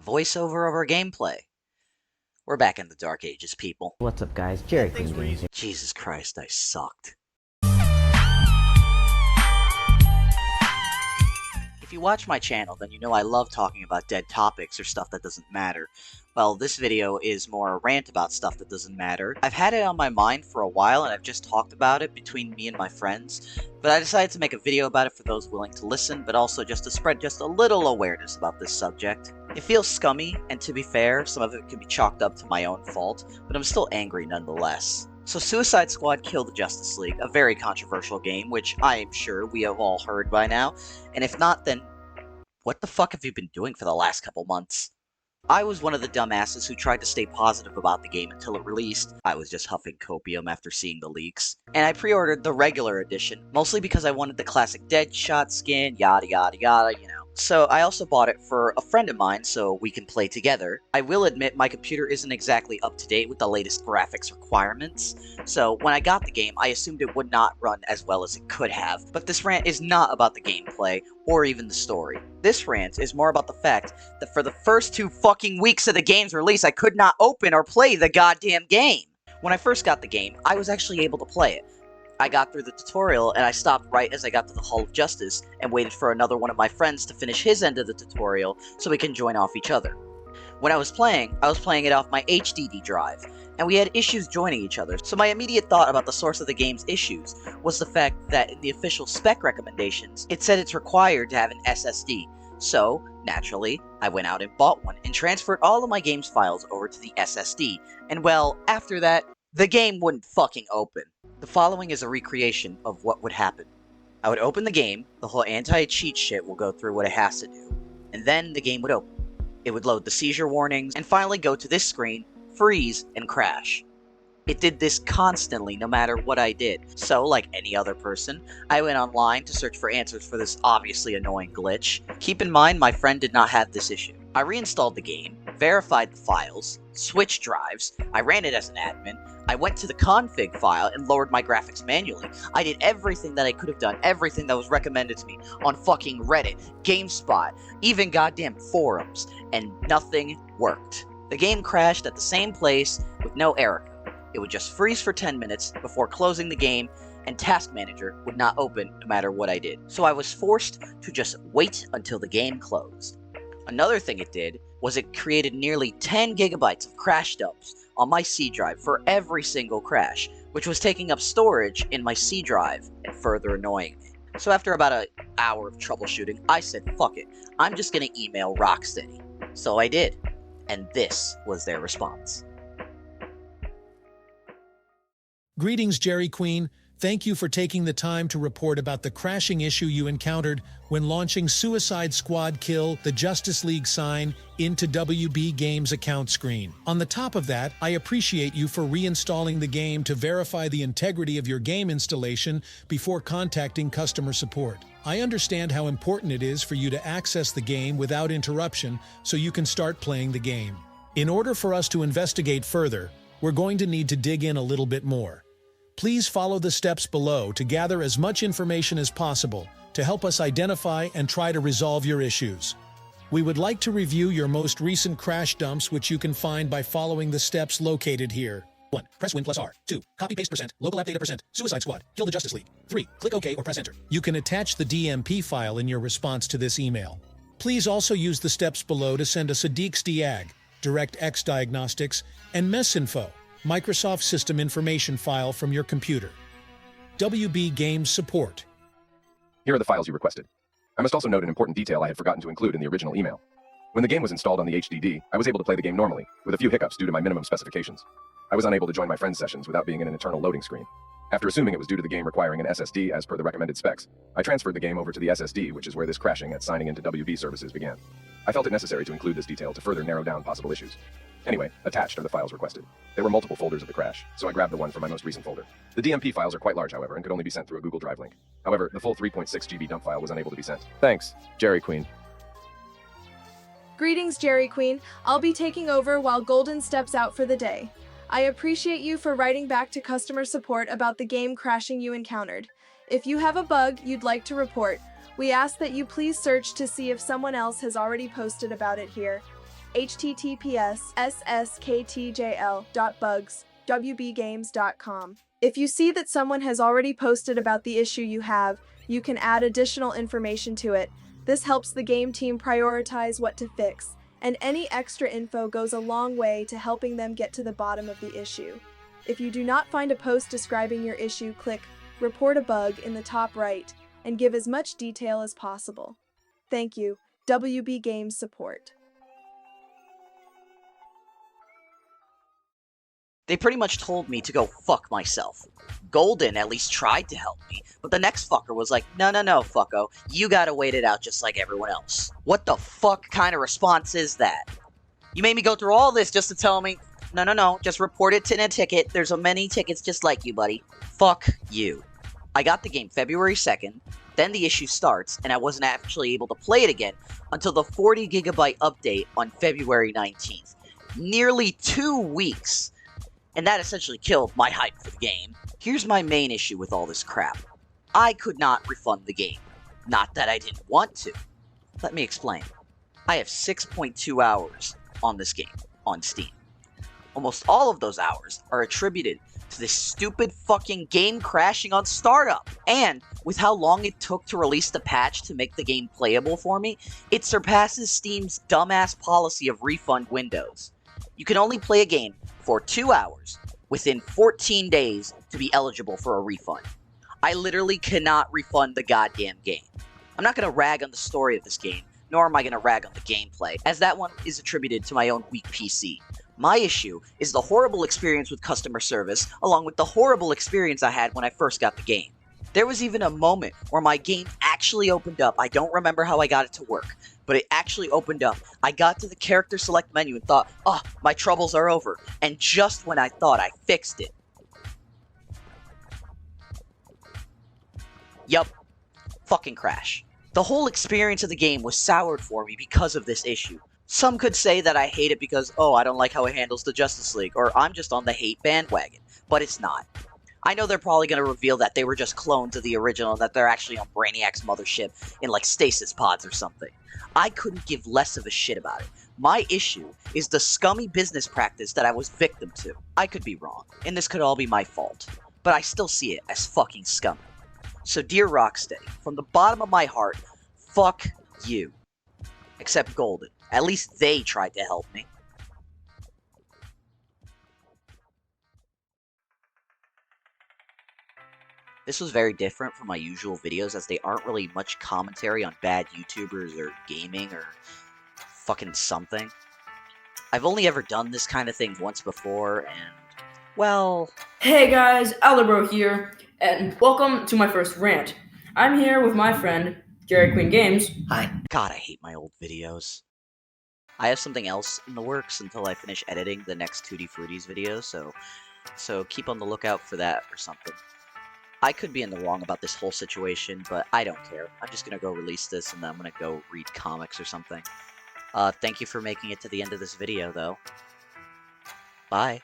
voiceover of our gameplay. We're back in the dark ages, people. What's up, guys? Jerry from Games. Jesus Christ, I sucked. If you watch my channel, then you know I love talking about dead topics or stuff that doesn't matter. Well, this video is more a rant about stuff that doesn't matter. I've had it on my mind for a while, and I've just talked about it between me and my friends, but I decided to make a video about it for those willing to listen, but also just to spread just a little awareness about this subject. It feels scummy, and to be fair, some of it can be chalked up to my own fault, but I'm still angry nonetheless. So Suicide Squad killed the Justice League, a very controversial game, which I am sure we have all heard by now, and if not, then what the fuck have you been doing for the last couple months? I was one of the dumbasses who tried to stay positive about the game until it released. I was just huffing copium after seeing the leaks. And I pre-ordered the regular edition, mostly because I wanted the classic Deadshot skin, yada yada yada, you know. So I also bought it for a friend of mine so we can play together. I will admit my computer isn't exactly up to date with the latest graphics requirements, so when I got the game I assumed it would not run as well as it could have. But this rant is not about the gameplay, or even the story. This rant is more about the fact that for the first 2 fucking weeks of the game's release I could not open or play the goddamn game! When I first got the game, I was actually able to play it. I got through the tutorial, and I stopped right as I got to the Hall of Justice, and waited for another one of my friends to finish his end of the tutorial, so we can join off each other. When I was playing it off my HDD drive, and we had issues joining each other, so my immediate thought about the source of the game's issues was the fact that in the official spec recommendations, it said it's required to have an SSD. So, naturally, I went out and bought one, and transferred all of my game's files over to the SSD, and well, after that, the game wouldn't fucking open. The following is a recreation of what would happen. I would open the game, the whole anti-cheat shit will go through what it has to do, and then the game would open. It would load the seizure warnings, and finally go to this screen, freeze, and crash. It did this constantly, no matter what I did. So, like any other person, I went online to search for answers for this obviously annoying glitch. Keep in mind, my friend did not have this issue. I reinstalled the game, verified the files, switched drives, I ran it as an admin, I went to the config file and lowered my graphics manually. I did everything that I could have done, everything that was recommended to me on fucking Reddit, GameSpot, even goddamn forums, and nothing worked. The game crashed at the same place with no error code. It would just freeze for 10 minutes before closing the game, and Task Manager would not open no matter what I did. So I was forced to just wait until the game closed. Another thing it did was it created nearly 10 gigabytes of crash dumps on my C drive for every single crash, which was taking up storage in my C drive and further annoying me. So after about an hour of troubleshooting, I said, fuck it, I'm just gonna email Rocksteady. So I did, and this was their response. Greetings, Jerry Queen. Thank you for taking the time to report about the crashing issue you encountered when launching Suicide Squad Kill the Justice League sign into WB Games account screen. On the top of that, I appreciate you for reinstalling the game to verify the integrity of your game installation before contacting customer support. I understand how important it is for you to access the game without interruption so you can start playing the game. In order for us to investigate further, we're going to need to dig in a little bit more. Please follow the steps below to gather as much information as possible to help us identify and try to resolve your issues. We would like to review your most recent crash dumps, which you can find by following the steps located here. 1. Press Win plus R. 2. Copy paste %, local app data %, Suicide Squad, Kill the Justice League. 3. Click OK or press Enter. You can attach the DMP file in your response to this email. Please also use the steps below to send us a DXDIAG, DirectX Diagnostics, and MESinfo, Microsoft System Information file from your computer. WB Games Support. Here are the files you requested. I must also note an important detail I had forgotten to include in the original email. When the game was installed on the HDD, I was able to play the game normally, with a few hiccups due to my minimum specifications. I was unable to join my friends' sessions without being in an eternal loading screen. After assuming it was due to the game requiring an SSD as per the recommended specs, I transferred the game over to the SSD, which is where this crashing at signing into WB services began. I felt it necessary to include this detail to further narrow down possible issues. Anyway, attached are the files requested. There were multiple folders of the crash, so I grabbed the one from my most recent folder. The DMP files are quite large, however, and could only be sent through a Google Drive link. However, the full 3.6 GB dump file was unable to be sent. Thanks, Jerry Queen. Greetings, Jerry Queen. I'll be taking over while Golden steps out for the day. I appreciate you for writing back to customer support about the game crashing you encountered. If you have a bug you'd like to report, we ask that you please search to see if someone else has already posted about it here. https sskTJL.bugs.wbgames.com. If you see that someone has already posted about the issue you have, you can add additional information to it. This helps the game team prioritize what to fix, and any extra info goes a long way to helping them get to the bottom of the issue. If you do not find a post describing your issue, click Report a Bug in the top right and give as much detail as possible. Thank you, WB Games Support. They pretty much told me to go fuck myself. Golden at least tried to help me, but the next fucker was like, no, fucko, you gotta wait it out just like everyone else. What the fuck kind of response is that? You made me go through all this just to tell me, no, just report it to a ticket, there's so many tickets just like you, buddy. Fuck you. I got the game February 2nd, then the issue starts, and I wasn't actually able to play it again until the 40 gigabyte update on February 19th. Nearly 2 weeks. And that essentially killed my hype for the game. Here's my main issue with all this crap. I could not refund the game. Not that I didn't want to. Let me explain. I have 6.2 hours on this game on Steam. Almost all of those hours are attributed to this stupid fucking game crashing on startup. And with how long it took to release the patch to make the game playable for me, it surpasses Steam's dumbass policy of refund windows. You can only play a game for 2 hours within 14 days to be eligible for a refund. I literally cannot refund the goddamn game. I'm not going to rag on the story of this game, nor am I going to rag on the gameplay, as that one is attributed to my own weak PC. My issue is the horrible experience with customer service, along with the horrible experience I had when I first got the game. There was even a moment where my game actually opened up. I don't remember how I got it to work, but it actually opened up. I got to the character select menu and thought, oh, my troubles are over. And just when I thought I fixed it. Yup. Fucking crash. The whole experience of the game was soured for me because of this issue. Some could say that I hate it because, oh, I don't like how it handles the Justice League, or I'm just on the hate bandwagon. But it's not. I know they're probably going to reveal that they were just clones of the original and that they're actually on Brainiac's mothership in like stasis pods or something. I couldn't give less of a shit about it. My issue is the scummy business practice that I was victim to. I could be wrong, and this could all be my fault, but I still see it as fucking scummy. So dear Rocksteady, from the bottom of my heart, fuck you. Except Golden. At least they tried to help me. This was very different from my usual videos, as they aren't really much commentary on bad YouTubers or gaming or fucking something. I've only ever done this kind of thing once before, and, well... Hey guys, Alibro here, and welcome to my first rant. I'm here with my friend, Jerry Queen Games. Hi. God, I hate my old videos. I have something else in the works until I finish editing the next Tutti Frutti's video, so keep on the lookout for that or something. I could be in the wrong about this whole situation, but I don't care. I'm just gonna go release this, and then I'm gonna go read comics or something. Thank you for making it to the end of this video, though. Bye.